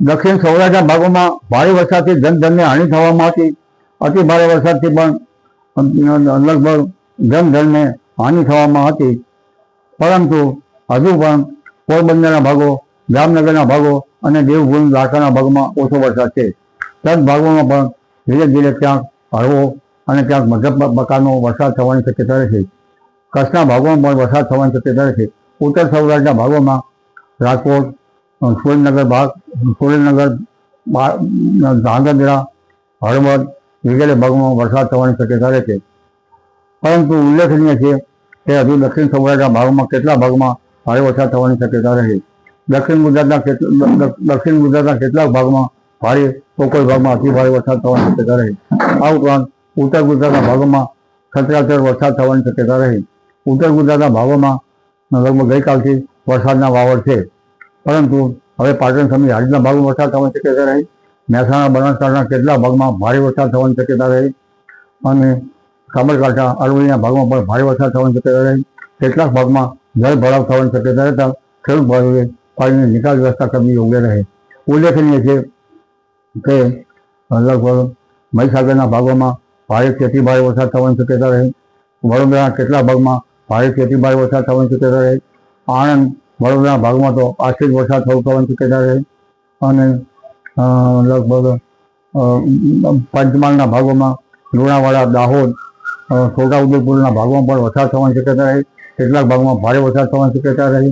દક્ષિણ સૌરાષ્ટ્રના ભાગોમાં ભારે વરસાદથી જનધનને હાનિ થવામાં હતી. અતિ ભારે વરસાદથી પણ લગભગ જનધનને હાનિ થવામાં હતી. પરંતુ હજુ પણ પોરબંદરના ભાગો, જામનગરના ભાગો અને દેવભૂમિ દ્વારકાના ભાગમાં ઓછો વરસાદ છે. તદ ભાગોમાં પણ ધીરે ધીરે ક્યાંક હળવો અને ક્યાંક મધ્યમ પ્રકારનો વરસાદ થવાની શક્યતા રહેશે. કચ્છના ભાગોમાં પણ વરસાદ થવાની શક્યતા રહેશે. ઉત્તર સૌરાષ્ટ્રના ભાગોમાં રાજકોટ, સુરેન્દ્રનગર, ધાંગધ્રા, હળવદ વગેરે ભાગોમાં વરસાદ થવાની શક્યતા રહેશે. પરંતુ ઉલ્લેખનીય છે કે હજુ દક્ષિણ સૌરાષ્ટ્રના ભાગોમાં કેટલા ભાગમાં ભારે વરસાદ થવાની શક્યતા રહે. દક્ષિણ ગુજરાતના કેટલાક ભાગમાં ભારે તો કોઈ ભાગમાં અતિ ભારે વરસાદ થવાની શક્યતા રહે. આ ઉપરાંત ઉત્તર ગુજરાતના ભાગોમાં છતરાછર વરસાદ થવાની શક્યતા રહે. ઉત્તર ગુજરાતના ભાગોમાં લગભગ ગઈકાલથી વરસાદના વાવડ છે. પરંતુ હવે પાટણ સમિતિ હારીજના ભાગમાં વરસાદ થવાની શક્યતા રહે. મહેસાણા, બનાસકાંઠાના કેટલાક ભાગમાં ભારે વરસાદ થવાની શક્યતા રહે અને સાબરકાંઠા, અરવલ્લીના ભાગમાં પણ ભારે વરસાદ થવાની શક્યતા રહે. કેટલાક ભાગમાં જળ ભરાવ થવાની શક્યતા રહેતા ખેડૂત ભાઈઓએ પાણીની નિકાલ વ્યવસ્થા કરવી યોગ્ય રહે. ઉલ્લેખનીય છે કે લગભગ મહીસાગરના ભાગોમાં ભારેથી અતિ ભારે વરસાદ થવાની શક્યતા રહે. વડોદરાના કેટલાક ભાગમાં ભારેથી અતિ ભારે વરસાદ થવાની શક્યતા રહે. આણંદ, વડોદરાના ભાગમાં તો આશરે વરસાદ થવાની શક્યતા રહે અને લગભગ પંચમહાલના ભાગોમાં, લુણાવાડા, દાહોદ, છોટાઉદેપુરના ભાગોમાં પણ વરસાદ થવાની શક્યતા રહે. કેટલાક ભાગમાં ભારે વરસાદ થવાની શક્યતા રહે.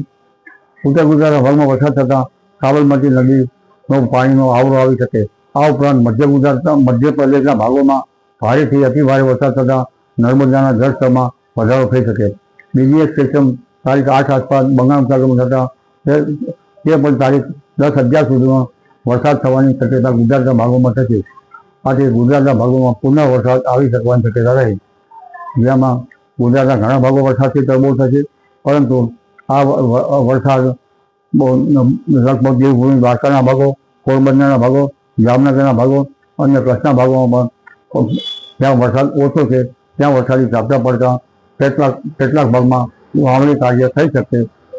ઉત્તર ગુજરાતના ભાગમાં વરસાદ થતાં સાબરમતી નદીનો પાણીનો આવરો આવી શકે. આ ઉપરાંત મધ્યપ્રદેશના ભાગોમાં ભારેથી અતિ ભારે વરસાદ થતાં નર્મદાના જળસ્તરમાં વધારો થઈ શકે. બીજી એક સિસ્ટમ તારીખ 8 આસપાસ બંગાળની ખાડીમાં થતાં તે પણ તારીખ 10-11 સુધીમાં વરસાદ થવાની શક્યતા ગુજરાતના ભાગોમાં થશે. આથી ગુજરાતના ભાગોમાં પુનઃ વરસાદ આવી શકવાની શક્યતા રહે. જેમાં ગુજરાતના ઘણા ભાગો વરસાદથી તરબોળ થશે. પરંતુ આ વરસાદ લગભગ દેવભૂમિ દ્વારકાના ભાગો, પોરબંદરના ભાગો, જામનગરના ભાગો અને કચ્છના ભાગોમાં પણ જ્યાં વરસાદ ઓછો છે ત્યાં વરસાદી ઝાપટા પડતા કેટલાક ભાગમાં વાવણી કાર્ય થઈ શકશે.